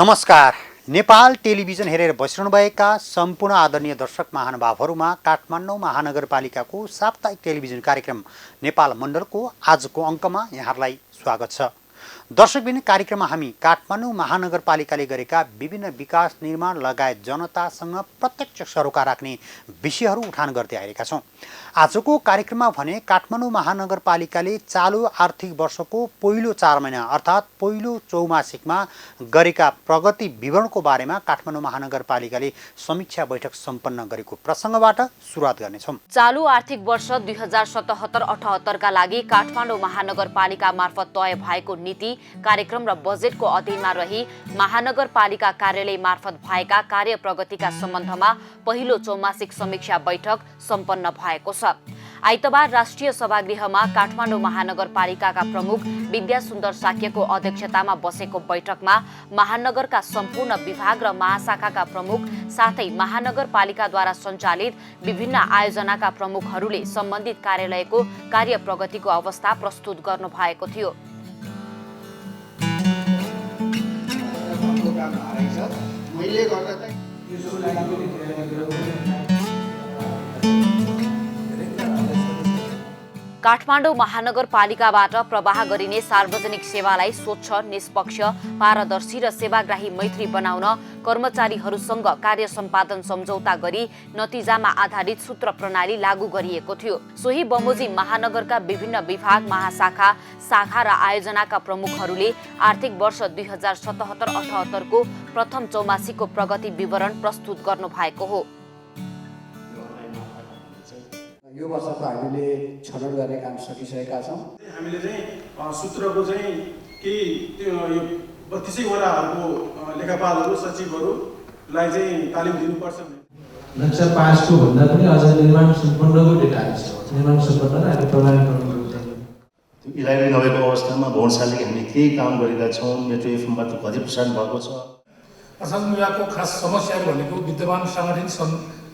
नमस्कार। नेपाल टेलिभिजन हेरेर बसिरहनुभएका सम्पूर्ण आदरणीय दर्शक महानुभावहरूमा काठमाडौँ महानगरपालिकाको साप्ताहिक टेलिभिजन कार्यक्रम नेपाल मण्डलको आजको अङ्कमा यहाँहरूलाई स्वागत छ। दर्शकबिन कार्यक्रममा हामी काठमाडौँ महानगरपालिकाले गरेका विभिन्न विकास निर्माण लगायत जनतासँग प्रत्यक्ष सरोकार राख्ने विषयहरू उठान गर्दै आएका छौँ। आजको कार्यक्रममा भने काठमाडौँ महानगरपालिकाले चालु आर्थिक वर्षको पहिलो 4 महिना अर्थात् पहिलो चौमासिकमा गरेका प्रगति विवरणको बारेमा काठमाडौँ महानगरपालिकाले समीक्षा बैठक सम्पन्न गरेको प्रसङ्गबाट सुरुवात गर्नेछौँ। चालु आर्थिक वर्ष 2077-78 का लागि काठमाडौँ महानगरपालिका मार्फत तय भएको नीति कार्यक्रम र बजेटको अधीनमा रही महानगरपालिका कार्यालय मार्फत भएका कार्य प्रगतिका सम्बन्धमा पहिलो चौमासिक समीक्षा बैठक सम्पन्न भएको छ। आइतबार राष्ट्रिय सभागृहमा काठमाडौँ महानगरपालिकाका प्रमुख विद्या सुन्दर साक्यको अध्यक्षतामा बसेको बैठकमा महानगरका सम्पूर्ण विभाग र महाशाखाका प्रमुख साथै महानगरपालिकाद्वारा सञ्चालित विभिन्न आयोजनाका प्रमुखहरूले सम्बन्धित कार्यालयको कार्य प्रगतिको अवस्था प्रस्तुत गर्नु भएको थियो। काठमाडौँ महानगरपालिकाबाट प्रवाह गरिने सार्वजनिक सेवालाई स्वच्छ, निष्पक्ष, पारदर्शी र सेवाग्राही मैत्री बनाउन कर्मचारीहरूसँग कार्य सम्पादन सम्झौता गरी नतिजामा आधारित सूत्र प्रणाली लागू गरिएको थियो। सोही बमोजिम महानगरका विभिन्न विभाग, महाशाखा, शाखा र आयोजनाका प्रमुखहरूले आर्थिक वर्ष 2077-78 को प्रथम चौमासिकको प्रगति विवरण प्रस्तुत गर्नु भएको हो। यो वर्षको हामीले छनौट गर्ने काम सकिसकेका छौँ। हामीले चाहिँ सूत्रको चाहिँ केही यो 32 वडाहरूको लेखापालहरू सचिवहरूलाई चाहिँ तालिम दिनुपर्छ। नक्सा पासको भन्दा पनि अझ निर्माण सम्पन्नको डेटा छ। निर्माण सम्पन्न र अहिले प्रमाणपत्रहरू त्यो इलाइली नभएको अवस्थामा भवनशालीले हामीले केही काम गरेका छौँ। मेट्रो एफएमबाट कति प्रसारण भएको छ। प्रशासन विभागको खास समस्याहरू भनेको विद्यमान साङ्गठनिक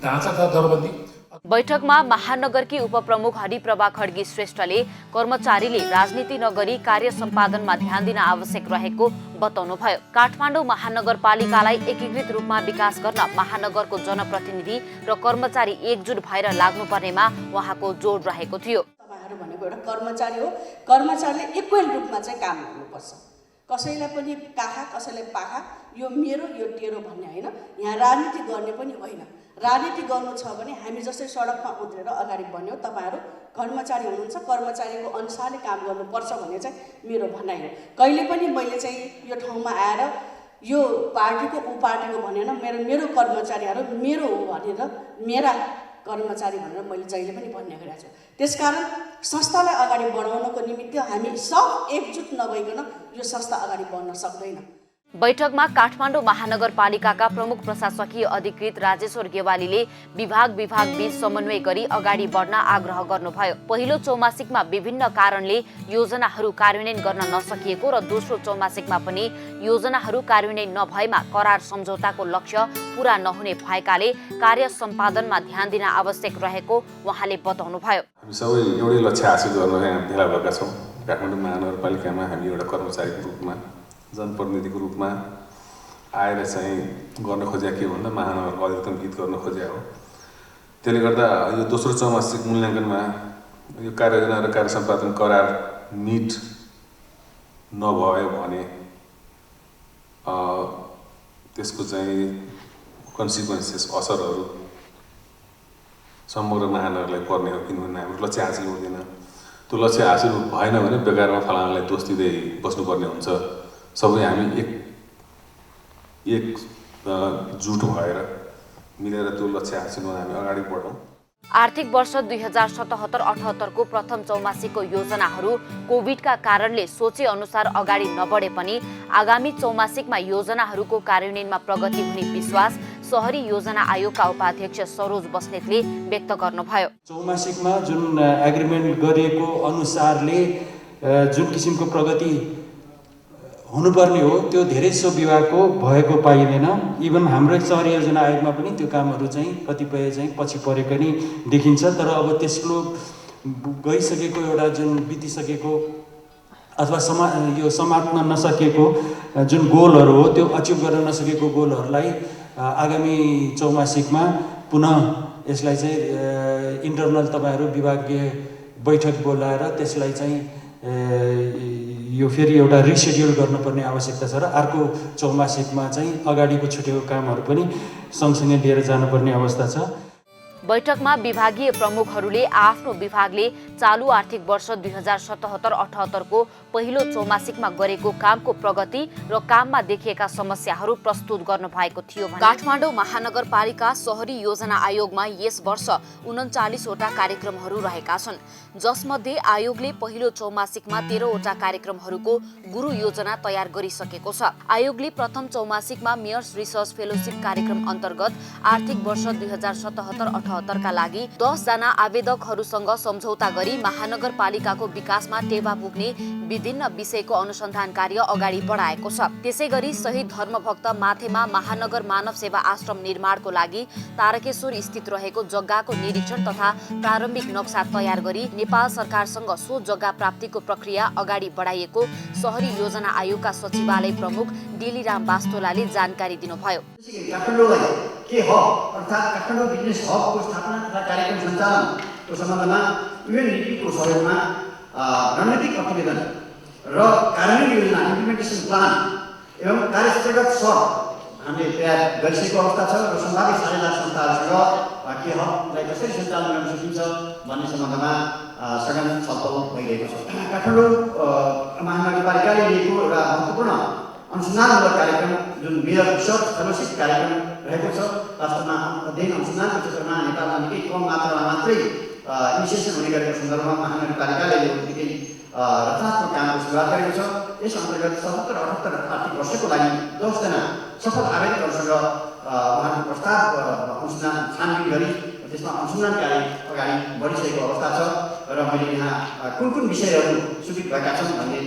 ढाँचा तथा दरबन्दी। बैठकमा महानगरकी उपप्रमुख हरिप्रभा खड्गी श्रेष्ठले कर्मचारीले राजनीति नगरी कार्य सम्पादनमा ध्यान दिन आवश्यक रहेको बताउनुभयो। काठमाडौँ महानगरपालिकालाई एकीकृत रूपमा विकास गर्न महानगरको जनप्रतिनिधि र कर्मचारी एकजुट भएर लाग्नुपर्नेमा उहाँको जोड रहेको थियो। तपाईँहरू भनेको एउटा कर्मचारी हो, कर्मचारीले इक्वल रूपमा चाहिँ काम गर्नुपर्छ। कसैलाई पनि काखा कसैलाई पाखा, यो मेरो यो तेरो भन्ने होइन। यहाँ राजनीति गर्ने पनि होइन। राजनीति गर्नु छ भने हामी जस्तै सडकमा उत्रेर अगाडि बढ्यौँ। तपाईँहरू कर्मचारी हुनुहुन्छ, कर्मचारीको अनुसारले काम गर्नुपर्छ भन्ने चाहिँ मेरो भनाइ हो। कहिले पनि मैले चाहिँ यो ठाउँमा आएर यो पार्टीको ऊ पार्टीको भनेन, मेरो कर्मचारीहरू मेरो हो भनेर मेरा कर्मचारी भनेर मैले जहिले पनि भन्ने गरेको छु। त्यसकारण संस्थालाई अगाडि बढाउनको निमित्त हामी सब एकजुट नभइकन यो संस्था अगाडि बढ्न सक्दैन। बैठकमा काठमाडौँ महानगरपालिकाका प्रमुख प्रशासकीय अधिकृत राजेश्वर गेवालीले विभाग बीच समन्वय गरी अगाडि बढ्न आग्रह गर्नुभयो। पहिलो चौमासिकमा विभिन्न कारणले योजनाहरू कार्यान्वयन गर्न नसकिएको र दोस्रो चौमासिकमा पनि योजनाहरू कार्यान्वयन नभएमा करार सम्झौताको लक्ष्य पूरा नहुने भएकाले कार्य सम्पादनमा ध्यान दिन आवश्यक रहेको उहाँले बताउनुभयो। हामी सबै एउटै लक्ष्य हासिल गर्न यहाँ भेला भएका छौँ। काठमाडौँ महानगरपालिकामा हामी एउटा कर्मचारीको रूपमा, जनप्रतिनिधिको रूपमा आएर चाहिँ गर्न खोजेका के भन्दा महानगरको अधिकतम हित गर्न खोजेका हो। त्यसले गर्दा यो दोस्रो चौमासिक मूल्याङ्कनमा यो कार्ययोजना र कार्य सम्पादन करार मिट नभयो भने त्यसको चाहिँ कन्सिक्वेन्सेस असरहरू समग्र महानगरलाई पर्ने हो। किनभने हाम्रो लक्ष्य हासिल हुँदैन। त्यो लक्ष्य हासिल भएन भने बेकारमा फलानालाई दोष दिँदै बस्नुपर्ने हुन्छ। सबै हामी एकजुट भएर मिलेर त्यो लक्ष्य हासिल गर्न हामी अगाडि बढौँ। आर्थिक वर्ष 2077-78 को प्रथम चौमासिकको योजनाहरू कोभिडका कारणले सोचे अनुसार अगाडि नबढे पनि आगामी चौमासिकमा योजनाहरूको कार्यान्वयनमा प्रगति हुने विश्वास शहरी योजना आयोगका उपाध्यक्ष सरोज बस्नेतले व्यक्त गर्नुभयो। चौमासिकमा जुन एग्रिमेन्ट गरिएको अनुसारले जुन किसिमको प्रगति हुनुपर्ने हो त्यो धेरै सो विभागको भएको पाइँदैन। इभन हाम्रो शहरी योजना आयोगमा पनि त्यो कामहरू चाहिँ कतिपय चाहिँ पछि परेको नि देखिन्छ। तर अब त्यसको गइसकेको एउटा जुन बितिसकेको अथवा यो समात्न नसकेको जुन गोलहरू हो त्यो अचिभ गर्न नसकेको गोलहरूलाई आगामी चौमासिकमा पुनः यसलाई चाहिँ इन्टरनल तपाईँहरू विभागीय बैठक बोलाएर त्यसलाई चाहिँ यो फेरि एउटा रिसेड्युल गर्नुपर्ने आवश्यकता छ र अर्को चौमासिकमा चाहिँ अगाडिको छुटेको कामहरू पनि सँगसँगै लिएर जानुपर्ने अवस्था छ। बैठकमा विभागीय प्रमुखहरूले आफ्नो विभागले चालु आर्थिक वर्ष 2077-78 को पहिलो चौमासिकमा गरेको कामको प्रगति र काममा देखिएका समस्याहरू प्रस्तुत गर्नु भएको थियो। काठमाडौँ महानगरपालिका शहरी योजना आयोगमा यस वर्ष 39 वटा कार्यक्रमहरू रहेका छन्, जसमध्ये आयोगले पहिलो चौमासिकमा 13 वटा कार्यक्रमहरूको गुरु योजना तयार गरिसकेको छ। आयोगले प्रथम चौमासिकमा मेयर्स रिसर्च फेलोशिप कार्यक्रम अन्तर्गत आर्थिक वर्ष 2077-78 का लागि 10 जना आवेदकहरूसँग सम्झौता गरी महानगरपालिकाको विकासमा टेवा पुग्ने विभिन्न विषयको अनुसन्धान कार्य अगाडि बढाएको छ। त्यसैगरी शहीद धर्मभक्त माथेमा महानगर मानव सेवा आश्रम निर्माणको लागि तारकेश्वर स्थित रहेको जग्गाको निरीक्षण तथा प्रारम्भिक नक्सा तयार गरी नेपाल सरकारसँग सो जग्गा प्राप्तिको प्रक्रिया अगाडि बढाइएको शहरी योजना आयोगका सचिवालय प्रमुख डिलीराम बास्तोलाले जानकारी दिनुभयो। के हो अर्थात् काठमाडौँ बिजनेस हबको स्थापना तथा कार्यक्रम सञ्चालनको सम्बन्धमा युएनडीपीको सहयोगमा रणनीतिक प्रतिवेदन र कार्यान्वयन योजना इम्प्लिमेन्टेसन प्लान एवं कार्यसूचीगत सर हामीले तयार गरिसकेको अवस्था छ र सम्भावित साझेदार संस्थाहरूसँग के हबलाई कसरी सञ्चालन गर्न सकिन्छ भन्ने सम्बन्धमा सघन छलफल भइरहेको छ। काठमाडौँ महानगरपालिकाले लिएको एउटा महत्त्वपूर्ण अनुसन्धानमूलक कार्यक्रम जुन मेयर रिसर्च फेलोशिप कार्यक्रम रहेको छ, वास्तवमा अध्ययन अनुसन्धानको क्षेत्रमा नेपालमा निकै कम मात्रामा मात्रै इनिसिएसन हुने गरेको सन्दर्भमा महानगरपालिकाले यो निकै रचनात्मक कामको सुरुवात गरेको छ। यस अन्तर्गत 77-78 आर्थिक वर्षको लागि 10 जना सफल आवेदकहरूसँग उहाँको प्रस्ताव अनुसन्धान छानबिन गरी त्यसमा अनुसन्धान कार्य अगाडि बढिसकेको अवस्था छ र मैले यहाँ कुन कुन विषयहरू स्वीकृत भएका छन् भन्ने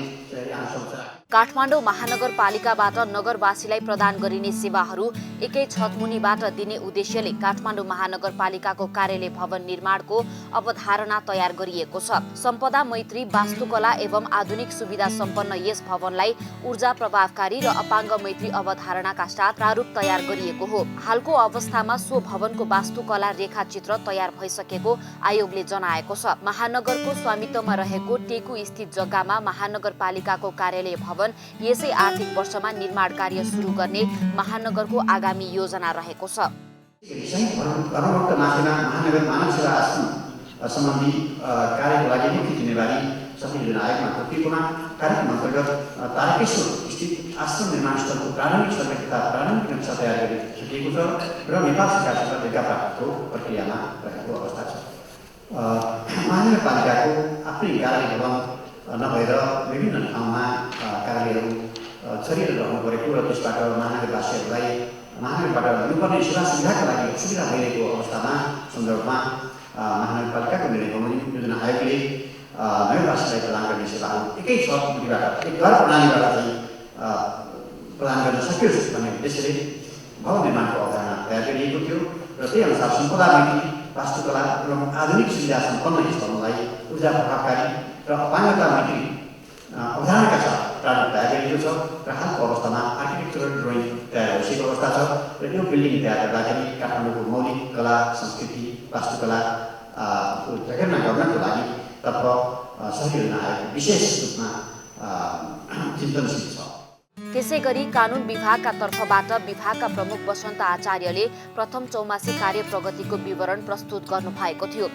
यहाँ सोच्छु। काठमाडौँ महानगरपालिकाबाट नगरवासीलाई प्रदान गरिने सेवाहरू एकै छतमुनिबाट दिने उद्देश्यले काठमाडौँ महानगरपालिकाको कार्यालय भवन निर्माणको अवधारणा तयार गरिएको छ। सम्पदा मैत्री वास्तुकला एवं आधुनिक सुविधा सम्पन्न यस भवनलाई ऊर्जा प्रभावकारी र अपाङ्ग मैत्री अवधारणाका साथ प्रारूप तयार गरिएको हो। हालको अवस्थामा सो भवनको वास्तुकला रेखाचित्र तयार भइसकेको आयोगले जनाएको छ। महानगरको स्वामित्वमा रहेको टेकु स्थित जग्गामा महानगरपालिकाको कार्यालय भवन यसै आर्थिक वर्षमा निर्माण कार्य सुरु गर्ने महानगरको आगामी योजना रहेको छ। धर्मभक्त माथेमा महानगर मानव सेवा आश्रम सम्बन्धी कार्यको लागि मुख्य जिम्मेवारी शहरी योजना आयोगमा तोकिएकोमा कार्यक्रम अन्तर्गत तारकेश्वर स्थित आश्रम निर्माण स्थलको प्रारम्भिक सर्वे तथा प्रारम्भिक नक्सा तयार गरिसकिएको छ र नेपाल सरकारसँग टेका प्राप्तिको प्रक्रियामा रहेको अवस्था छ। महानगरपालिकाको आफ्नै कार्यालय भवन नभएर विभिन्न ठाउँमा कार्यालयहरू छरिएर रहनु परेको र त्यसबाट महानगरवासीहरूलाई महानगरबाट दिनुपर्ने सेवा सुविधाका लागि असुविधा भइरहेको अवस्थामा सन्दर्भमा महानगरपालिकाको निर्णय बमोजिम योजना आयोगले नगरवासीलाई प्रदान गर्ने सेवाहरू एकै छतमुनिबाट एक घर प्रणालीबाट चाहिँ प्रदान गर्न सकियोस् भन्ने उद्देश्यले भवन निर्माणको अवधारणा तयार गरिएको थियो र त्यही अनुसार सम्पदा मैत्री वास्तुकला एवं आधुनिक सुविधा सम्पन्न यस भवनलाई ऊर्जा प्रभावकारी र अपाङ्गता मैत्री अवधारणाका साथ प्रारूप तयार गरिएको छ र हालको अवस्थामा आर्किटेक्चरल ड्रइङ तयार भइसकेको अवस्था छ र यो बिल्डिङ तयार गर्दाखेरि काठमाडौँको मौलिक कला संस्कृति वास्तुकला जगेर्ना गर्नको लागि तर्फ शहरी योजना आयोग विशेष रूपमा चिन्तनशील छ। त्यसैगरी कानुन विभागका तर्फबाट विभागका प्रमुख वसन्त आचार्यले प्रथम चौमासिक कार्य प्रगतिको विवरण प्रस्तुत गर्नु भएको थियो।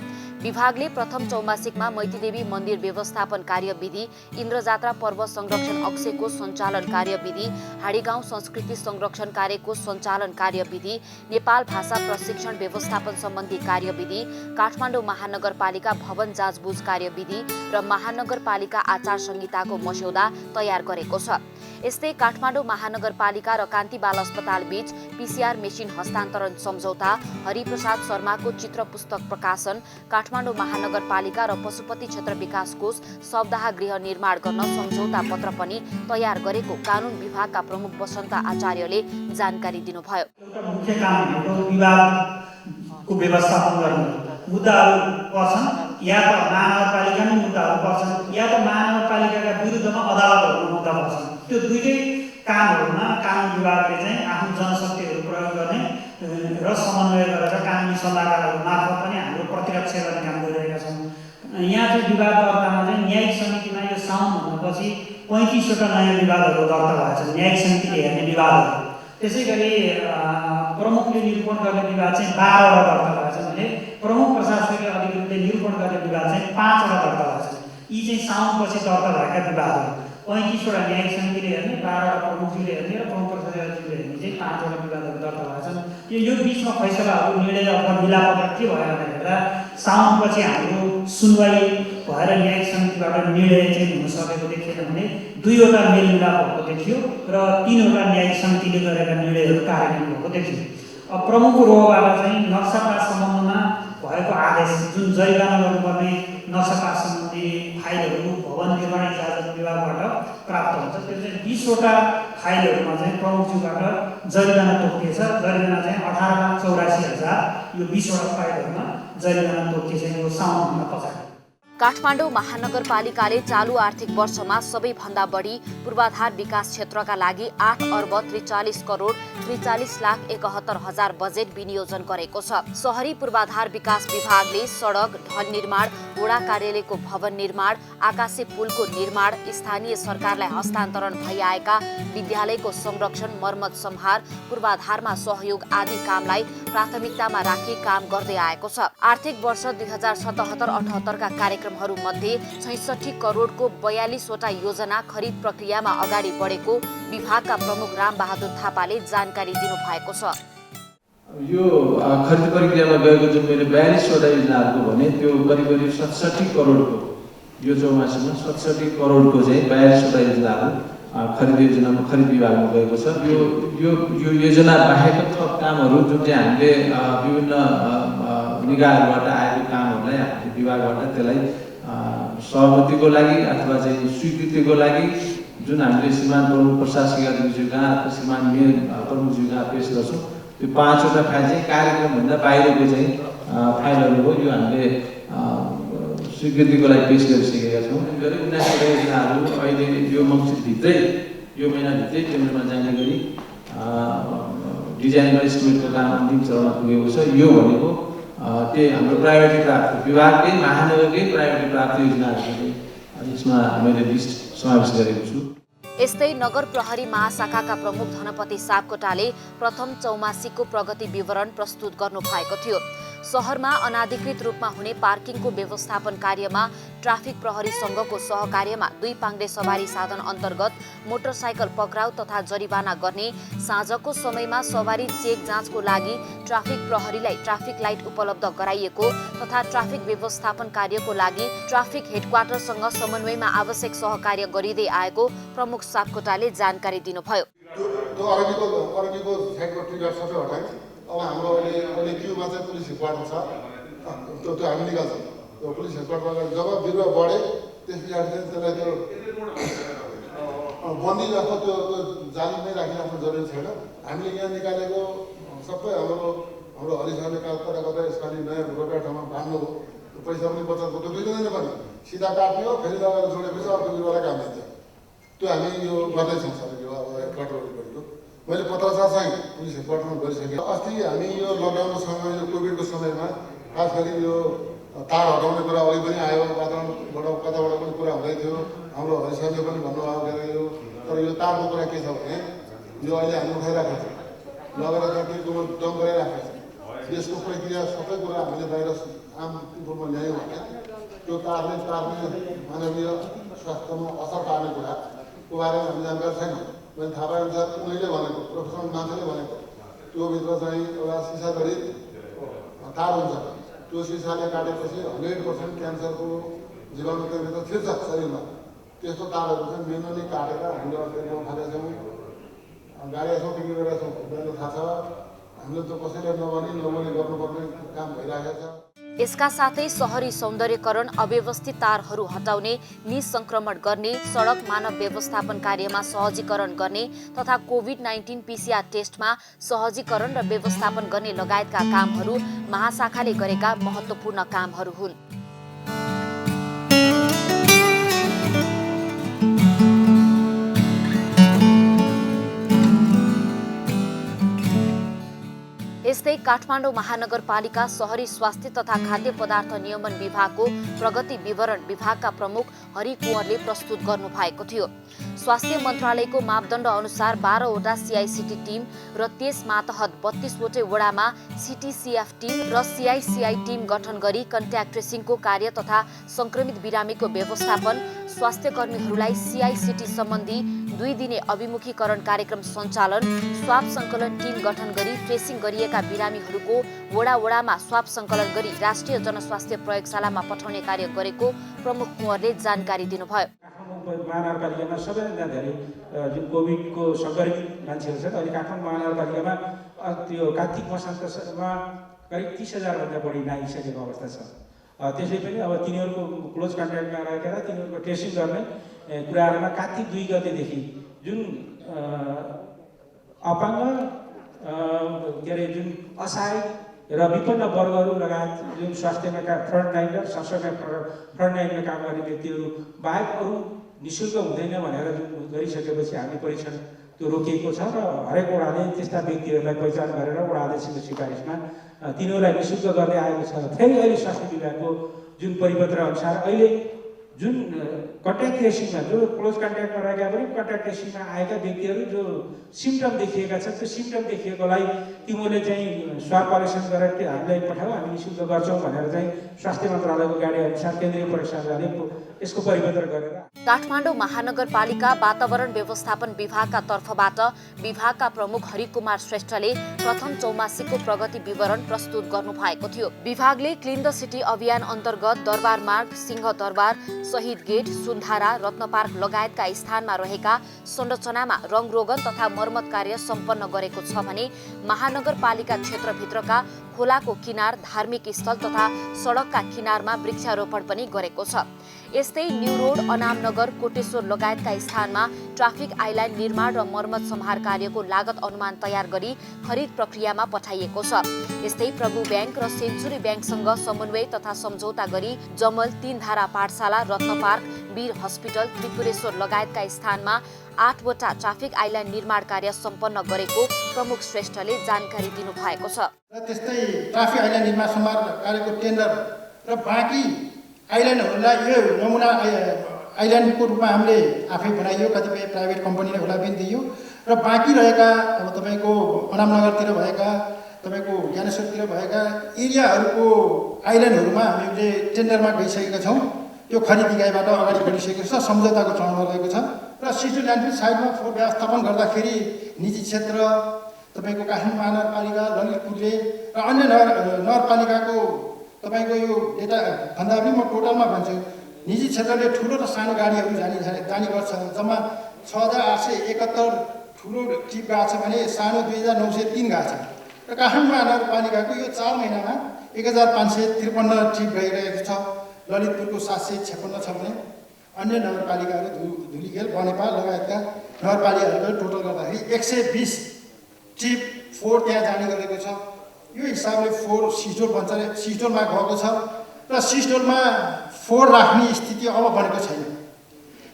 विभागले प्रथम चौमासिकमा मैतीदेवी मन्दिर व्यवस्थापन कार्यविधि, इन्द्रजात्रा पर्व संरक्षण अक्षयको सञ्चालन कार्यविधि, हाडीगाउँ संस्कृति संरक्षण कार्यको सञ्चालन कार्यविधि, नेपाल भाषा प्रशिक्षण व्यवस्थापन सम्बन्धी कार्यविधि, काठमाडौँ महानगरपालिका भवन जाँचबुझ कार्यविधि र महानगरपालिका आचार संहिताको मस्यौदा तयार गरेको छ। यस्तै काठमाडौँ महानगरपालिका र कान्ति बाल अस्पताल बीच पीसीआर मेसिन हस्तान्तरण सम्झौता, हरिप्रसाद शर्माको चित्र पुस्तक प्रकाशन, काठमाडौँ महानगरपालिका र पशुपति क्षेत्र विकास कोष सप्ताह गृह निर्माण गर्न सम्झौता पत्र पनि तयार गरेको कानुन विभागका प्रमुख वसन्त आचार्यले जानकारी दिनुभयो। एउटा मुख्य काम हाम्रो विभागको व्यवस्थापन गर्नु मुद्दाहरू पर्छन्, या त महानगरपालिकामै मुद्दाहरू पर्छन् या त महानगरपालिकाका विरुद्ध विरुद्धमा अदालतहरूमा मुद्दा पर्छन्। त्यो दुईटै कामहरूमा कानुन विभागले चाहिँ आफ्नो जनशक्तिहरू प्रयोग गर्ने र समन्वय गरेर कानुनी सल्लाहकारहरू मार्फत पनि हाम्रो प्रतिरक्षा गर्ने काम गरिरहेका छौँ। यहाँ चाहिँ विवाद दर्तामा चाहिँ न्यायिक समितिमा यो साउन भन्दापछि 35वटा नयाँ विवादहरू दर्ता भएको छ, न्यायिक समितिले हेर्ने विवादहरू। त्यसै गरी प्रमुखले निरूपण गर्ने विवाद चाहिँ 12वटा दर्ता भएको छ भने प्रमुख प्रशासकीय अधिकृतले निरूपण गर्ने विवाद चाहिँ 5वटा दर्ता भएको छ। यी चाहिँ साउनपछि दर्ता भएका विवादहरू 35वटा न्यायिक समितिले हेर्ने, 12वटा प्रमुखले हेर्ने र प्रमुख प्रशासकीय अधिकृतले हेर्ने चाहिँ 5वटा विवादहरू दर्ता भएको छन्। यो बिचमा फैसलाहरू निर्णय अथवा मिलापत्र के भयो भनेर हेर्दा साउनपछि हाम्रो सुनवाई भएर न्यायिक समितिबाट निर्णय चाहिँ हुन सकेको देखिएन भने 2वटा मेलमिलाप भएको देखियो र 3वटा न्यायिक समितिले गरेका निर्णयहरू कार्यान्वयन भएको देखियो। अब प्रमुख रोबाट चाहिँ नक्सापास सम्बन्धमा भएको आदेश जुन जरिवाना गर्नुपर्ने नक्सापास सम्बन्धी फाइलहरू भवन निर्माण इजाजत विभागबाट प्राप्त हुन्छ, त्यो चाहिँ 20वटा फाइलहरूमा चाहिँ प्रमुखज्यूबाट जरिवाना तोकिएछ। जरिवाना चाहिँ 18,84,000 यो 20वटा फाइलहरूमा जरिवाना तोकिएछ यो साउनभन्दा पछाडि। काठमाडौँ महानगरपालिकाले चालु आर्थिक वर्षमा सबैभन्दा बढी पूर्वाधार विकास क्षेत्रका लागि 8 अर्ब 43 करोड 43,71,000 बजेट विनियोजन गरेको छ। शहरी पूर्वाधार विकास विभागले सडक, ढल निर्माण, वडा कार्यालयको भवन निर्माण, आकाशे पुलको निर्माण, स्थानीय सरकारलाई हस्तान्तरण भइआएका विद्यालयको संरक्षण, मर्मत सम्हार, पूर्वाधारमा सहयोग आदि कामलाई प्राथमिकतामा राखी काम गर्दै आएको छ। आर्थिक वर्ष 2077-78 का कार्यक्रमहरू मध्ये 66 करोडको 42वटा योजना खरिद प्रक्रियामा अगाडि बढेको विभागका प्रमुख रामबहादुर थापाले जानकारी दिनुभएको छ। यो खरिद प्रक्रियामा गएको जुन मैले 42वटा योजनाहरूको भने त्यो करिब 67 करोडको यो चौमासीमा 67 करोडको चाहिँ 42वटा योजनाहरू खरिद विभागमा गएको छ। यो योजना बाहेक थप कामहरू जुन चाहिँ हामीले विभिन्न निकायहरूबाट आएको कामहरूलाई हामीले विभागबाट त्यसलाई सहमतिको लागि अथवा चाहिँ स्वीकृतिको लागि जुन हामीले श्रीमान प्रमुख प्रशासकीय अधिकृतज्यूका अथवा श्रीमान मेयर प्रमुखज्यूका पेश गर्छौँ, त्यो 5वटा फाइल चाहिँ कार्यक्रमभन्दा बाहिरको चाहिँ फाइलहरू हो। यो हामीले स्वीकृतिको लागि पेश गरिसकेका छौँ। गरी 19वटा योजनाहरू अहिले यो मङ्सिरभित्रै, यो महिनाभित्रै टेन्डरमा जाने गरी डिजाइन र एस्टिमेटको काम अन्तिम चरणमा पुगेको छ। यो भनेको त्यही हाम्रो प्रायोरिटी प्राप्त विभागले महानगरकै प्रायोरिटी प्राप्त योजनाहरू यसमा मैले लिस्ट समावेश गरेको छु। यस्तै नगर प्रहरी महाशाखाका प्रमुख धनपति सापकोटाले प्रथम चौमासीको प्रगति विवरण प्रस्तुत गर्नुभएको थियो। शहरमा अनाधिकृत रूपमा हुने पार्किङको व्यवस्थापन कार्यमा ट्राफिक प्रहरीसँगको सहकार्यमा 2 पाङ्ग्रे सवारी साधन अन्तर्गत मोटरसाइकल पक्राउ तथा जरिवाना गर्ने, साँझको समयमा सवारी चेक जाँचको लागि ट्राफिक प्रहरीलाई ट्राफिक लाइट उपलब्ध गराइएको तथा ट्राफिक व्यवस्थापन कार्यको लागि ट्राफिक हेडक्वार्टरसँग समन्वयमा आवश्यक सहकार्य गरिँदै आएको प्रमुख सापकोटाले जानकारी दिनुभयो। अब हाम्रो अहिले क्युमा चाहिँ पुलिस हेडक्वार्टर छ, त्यो हामी निकाल्छौँ। त्यो पुलिस हेडक्वार्टरमा जब बिरुवा बढे त्यस पछाडि चाहिँ त्यसलाई त्यो बन्दी राख्नु, त्यो जालीमै राखिराख्नु जरुरी छैन। हामीले यहाँ निकालेको सबै हाम्रो हरिसरले कता कता यसपालि नयाँ रोका ठाउँमा बाँध्नु हो, पैसा पनि बचत भयो। त्यो दुईजना पनि सिधा काट्ने हो, फेरि लगाएर जोडेपछि अर्को बिरुवालाई काम दिन्छ। त्यो हामी यो गर्दैछौँ सर। यो अब हेडक्वार्टर वरिपरिको मैले पत्राचार चाहिँ पुलिस हेडक्वार्टरमा गरिसकेँ। अस्ति हामी यो लकडाउनको समय, यो कोभिडको समयमा खास गरी यो तार हटाउने कुरा अघि पनि आयो, वातावरणबाट कताबाट पनि कुरा हुँदै थियो। हाम्रो हरिसरले पनि भन्नुभयो के अरे यो, तर यो तारको कुरा के छ भने यो अहिले हामी उठाइराखेको छ, लगेर ट्राफिकको डम्प गराइराखेको छ। यसको प्रक्रिया सबै कुरा हामीले बाहिर आम रूपमा ल्यायौँ भने त्यो तारले मानवीय स्वास्थ्यमा असर पार्ने कुराको बारेमा हामी जानकारी छैन। मैले थाहा पाएअनुसार उनीहरूले भनेको, प्रोफेसनल मान्छेले भनेको त्योभित्र चाहिँ एउटा सिसा जडित तार हुन्छ। त्यो सिसाले काटेपछि 100% क्यान्सरको जीवाणु त्योभित्र छिर्छ शरीरमा। त्यस्तो तारहरू चाहिँ मेनुअली काटेर हामीले अर्को उठाएका छौँ, गाडेका छौँ, बिक्री गरेका छौँ। उनीहरूलाई थाहा छ, हामीले त कसैले नभनी गर्नुपर्ने काम भइरहेको छ। यसका साथै शहरी सौन्दर्यकरण, अव्यवस्थित तारहरू हटाउने, निसंक्रमण गर्ने, सडक मानव व्यवस्थापन कार्यमा सहजीकरण गर्ने तथा कोभिड-19 PCR टेस्टमा सहजीकरण र व्यवस्थापन गर्ने लगायतका कामहरू महाशाखाले गरेका महत्त्वपूर्ण कामहरू हुन्। यस्तै काठमाडौँ महानगरपालिका शहरी स्वास्थ्य तथा खाद्य पदार्थ नियमन विभागको प्रगति विवरण विभागका प्रमुख हरि कुँवरले प्रस्तुत गर्नु भएको थियो। स्वास्थ्य मन्त्रालयको मापदण्ड अनुसार 12वटा CICT टिम र त्यस मातहत 32वटै वडामा CTCF टिम र CICI टिम गठन गरी कन्ट्याक्ट ट्रेसिङको कार्य तथा संक्रमित बिरामीको व्यवस्थापन, स्वास्थ्य कर्मीहरूलाई CICT सम्बन्धी 2 दिने अभिमुखीकरण कार्यक्रम सञ्चालन, स्वाब सङ्कलन टिम गठन गरी ट्रेसिङ गरिएका बिरामीहरूको वडामा स्वाब सङ्कलन गरी राष्ट्रिय जनस्वास्थ्य प्रयोगशालामा पठाउने कार्य गरेको प्रमुख कुँवरले जानकारी दिनुभयो। महानगरपालिकामा सबैभन्दा धेरै जुन कोभिडको सङ्क्रमित मान्छेहरू छन्, अहिले काठमाडौँ महानगरपालिकामा त्यो कार्तिक मसान्तमा करिब 30,000 भन्दा बढी नागिसकेको अवस्था छ। त्यसै पनि अब तिनीहरूको क्लोज कन्ट्याक्टमा रहेर तिनीहरूको टेस्टिङ गर्ने कुराहरूमा कार्तिक 2 गतेदेखि जुन अपाङ्ग के अरे जुन असहाय र विपन्न वर्गहरू लगायत जुन स्वास्थ्यमा फ्रन्टलाइन र फ्रन्टलाइनमा काम गर्ने व्यक्तिहरू बाहेक अरू निःशुल्क हुँदैन भनेर जुन गरिसकेपछि हामी परीक्षण त्यो रोकिएको छ र हरेक वडाले त्यस्ता व्यक्तिहरूलाई पहिचान गरेर वडा अध्यक्षको सिफारिसमा तिनीहरूलाई निःशुल्क गर्दै आएको छ। फेरि अहिले स्वास्थ्य विभागको जुन परिपत्र अनुसार अहिले जुन कन्ट्याक्ट ट्रेसिङमा जो क्लोज कन्ट्याक्टमा रहेका पनि कन्ट्याक्ट ट्रेसिङमा आएका व्यक्तिहरू जो सिम्टम देखिएका छन्, त्यो सिम्टम देखिएकोलाई तिमीले चाहिँ स्वाब परीक्षण गरेर हामीलाई पठाऊ, हामी निःशुल्क गर्छौँ भनेर चाहिँ स्वास्थ्य मन्त्रालयको गाडी अनुसार केन्द्रीय प्रशासनले यसको परिपत्र गरेर काठमाडौँ महानगरपालिका वातावरण व्यवस्थापन विभागका तर्फबाट विभागका प्रमुख हरिकुमार श्रेष्ठले प्रथम चौमासिकको प्रगति विवरण प्रस्तुत गर्नु भएको थियो। विभागले क्लिन द सिटी अभियान अन्तर्गत दरबार मार्ग, सिंह दरबार, शहीद गेट, सुन्धारा, रत्न पार्क लगायतका स्थानमा रहेका संरचनामा रङरोगन तथा मर्मत कार्य सम्पन्न गरेको छ भने महानगरपालिका क्षेत्रभित्रका खोलाको किनार, धार्मिक स्थल तथा सडकका किनारमा वृक्षारोपण पनि गरेको छ। यस्तै न्यू रोड, अनामनगर, कोटेश्वर लगायतका स्थानमा ट्राफिक आइल्यान्ड निर्माण र मर्मत सम्हार कार्यको लागत अनुमान तयार गरी खरिद प्रक्रियामा पठाइएको छ। यस्तै प्रभु ब्याङ्क र सेन्चुरी ब्याङ्कसँग समन्वय तथा सम्झौता गरी जमल, 3 धारा पाठशाला, रत्न पार्क, वीर हस्पिटल, त्रिपुरेश्वर लगायतका स्थानमा 8वटा ट्राफिक आइल्यान्ड निर्माण कार्य सम्पन्न गरेको प्रमुख श्रेष्ठले जानकारी दिनुभएको छ। त्यस्तै ट्राफिक आइल्यान्ड निर्माण सम्हार कार्यको टेन्डर र बाँकी आइल्यान्डहरूलाई यो नमुना आइल्यान्डको रूपमा हामीले आफै बनाइयो, कतिपय प्राइभेट कम्पनीले होला पनि दियो र बाँकी रहेका अब तपाईँको अनामनगरतिर भएका, तपाईँको ज्ञानेश्वरतिर भएका एरियाहरूको आइल्यान्डहरूमा हामीले टेन्डरमा गइसकेका छौँ। त्यो खरिद इकाइबाट अगाडि बढिसकेको छ, सम्झौताको चरणमा रहेको छ र सिटी ल्यान्डफिल साइडमा फोहोर व्यवस्थापन गर्दाखेरि निजी क्षेत्र, तपाईँको काठमाडौँ महानगरपालिका, ललितपुरले र अन्य नगरपालिकाको तपाईँको यो डेटा भन्दा पनि म टोटलमा भन्छु, निजी क्षेत्रले ठुलो र सानो गाडीहरू जाने गर्छ। जम्मा 6,871 ठुलो टिप गएको छ भने सानो 2,903 गएको छ र काठमाडौँ महानगरपालिकाको यो 4 महिनामा 1,553 टिप गइरहेको छ। ललितपुरको 756 छ भने अन्य नगरपालिकाहरू धुलीखेल, बनेपा लगायतका नगरपालिकाहरूको टोटल गर्दाखेरि 120 टिप फोहोर त्यहाँ जाने गरेको छ। यो हिसाबले फोहोर सिस्टोलमा गएको छ र सिस्टोलमा फोहोर राख्ने स्थिति अब बनेको छैन।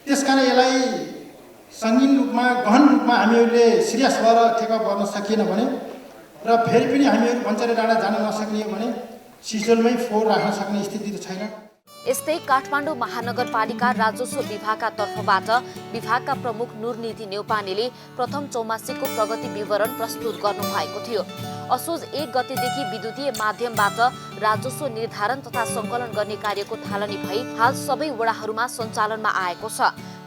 त्यसकारण यसलाई सङ्गीन रूपमा, गहन रूपमा हामीहरूले सिरियस भएर टेकअप गर्न सकिएन भने र फेरि पनि हामीहरू भन्चरे डाँडा जान नसक्ने हो भने सिस्टोलमै फोहोर राख्न सक्ने स्थिति त छैन। यस्तै काठमाडौँ महानगरपालिका राजस्व विभागका तर्फबाट विभागका प्रमुख नूरनिधि न्यौपानेले प्रथम चौमासिकको प्रगति विवरण प्रस्तुत गर्नु भएको थियो। असोज 1 गतेदेखि विद्युतीय माध्यमबाट राजस्व निर्धारण तथा सङ्कलन गर्ने कार्यको थालनी भई हाल सबै वडाहरूमा सञ्चालनमा आएको छ।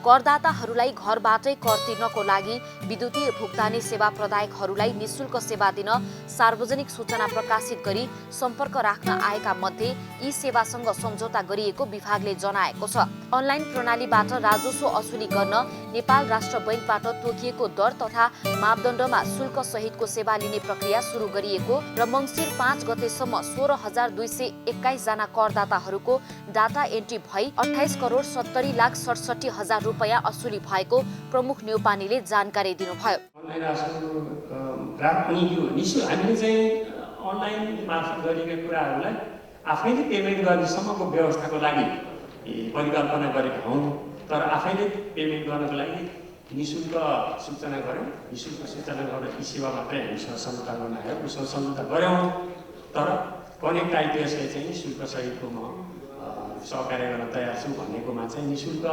करदाताहरूलाई घरबाटै कर तिर्नको लागि विद्युतीय भुक्तानी सेवा प्रदायकहरूलाई निःशुल्क सेवा दिन सार्वजनिक सूचना प्रकाशित गरी सम्पर्क राख्न आएका मध्ये यी सेवासँग सम्झौता गरिएको विभागले जनाएको छ। अनलाइन प्रणालीबाट राजस्व असुली गर्न नेपाल राष्ट्र बैंकबाट तोकिएको दर तथा मापदण्डमा शुल्क सहितको सेवा लिने प्रक्रिया सुरु गरिएको र मङ्सिर 5 गतेसम्म 16,221 जना करदाताहरूको डाटा एन्ट्री भई 28,70,67,000 रुपैयाँ असुली भएको प्रमुख न्यौपानेले जानकारी दिनुभयो। अनलाइन रासन ग्राहक पनि यो निःशुल्क हामीले चाहिँ अनलाइन मार्फत गरिएका कुराहरूलाई आफैले पेमेन्ट गर्नेसम्मको व्यवस्थाको लागि परिकल्पना गरेका हौँ, तर आफैले पेमेन्ट गर्नको लागि निःशुल्क सूचना गऱ्यौँ। निःशुल्क सूचना गरेर यी सेवा मात्रै हामीसँग सम्झौता गर्न आयो। उसँग सम्झौता गऱ्यौँ, तर कनेक्ट आइपिएसले चाहिँ शुल्क सहितको म सहकार्य गर्न तयार छु भनेकोमा चाहिँ निःशुल्क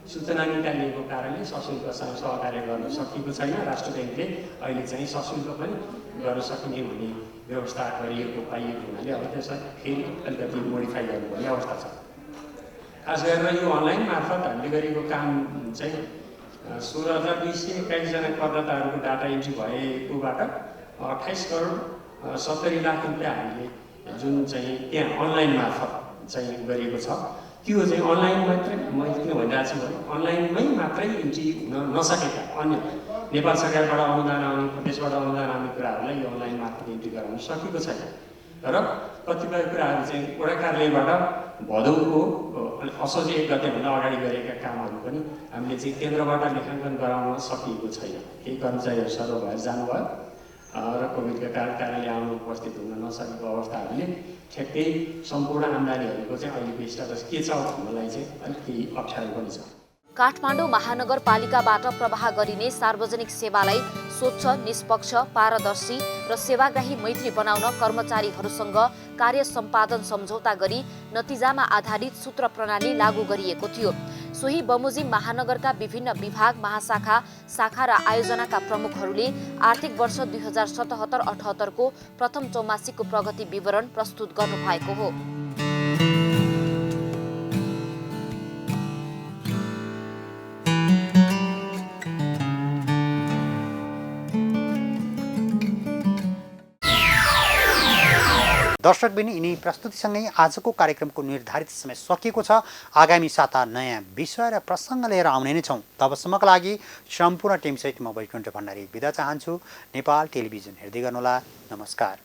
सूचना निकालिएको कारणले सशुल्कसँग सहकार्य गर्न सकिएको छैन। राष्ट्र ब्याङ्कले अहिले चाहिँ सशुल्क पनि गर्न सकिने भन्ने व्यवस्था गरिएको पाइएको हुनाले अब त्यसलाई फेरि अलिकति मोडिफाई गर्नुपर्ने अवस्था छ। खास गरेर यो अनलाइन मार्फत हामीले गरेको काम चाहिँ 16,221 जना करदाताहरूको डाटा इन्ट्री भएकोबाट 28 करोड 70 लाख रुपियाँ हामीले जुन चाहिँ त्यहाँ अनलाइन मार्फत चाहिँ गरिएको छ। त्यो चाहिँ अनलाइन मात्रै मैले किन भनिरहेको छु भने अनलाइनमै मात्रै इन्ट्री हुन नसकेका अन्य नेपाल सरकारबाट अनुदान आउने, प्रदेशबाट अनुदान आउने कुराहरूलाई यो अनलाइन मार्फत इन्ट्री गराउन सकेको छैन। र कतिपय कुराहरू चाहिँ वडा कार्यालयबाट भदौको असोज 1 गतेभन्दा अगाडि गरेका कामहरू पनि हामीले चाहिँ केन्द्रबाट लेखाङ्कन गराउन सकिएको छैन। केही कर्मचारीहरू सर्व भएर जानुभयो र कोभिडका कारण कार्यालय आउनु उपस्थित हुन नसकेको अवस्थाहरूले ठ्याक्कै सम्पूर्ण आम्दानीहरूको चाहिँ अहिलेको स्टाटस के छ भन्नलाई चाहिँ अलिक केही अप्ठ्यारो पनि छ। काठमाडौँ महानगरपालिकाबाट प्रवाह गरिने सार्वजनिक सेवालाई स्वच्छ, निष्पक्ष, पारदर्शी र सेवाग्राही मैत्री बनाउन कर्मचारीहरूसँग कार्य सम्पादन सम्झौता गरी नतिजामा आधारित सूत्र प्रणाली लागू गरिएको थियो। सोही बमोजिम महानगरका विभिन्न विभाग, महाशाखा, शाखा र आयोजनाका प्रमुखहरूले आर्थिक वर्ष 2077-78 को प्रथम चौमासिकको प्रगति विवरण प्रस्तुत गर्नुभएको हो। दर्शकबिन यिनी प्रस्तुतिसँगै आजको कार्यक्रमको निर्धारित समय सकिएको छ। आगामी साता नयाँ विषय र प्रसङ्ग लिएर आउने नै छौँ। तबसम्मका लागि सम्पूर्ण टिमसहित म वैकुण्ठ भण्डारी बिदा चाहन्छु। नेपाल टेलिभिजन हेर्दै गर्नुहोला। नमस्कार।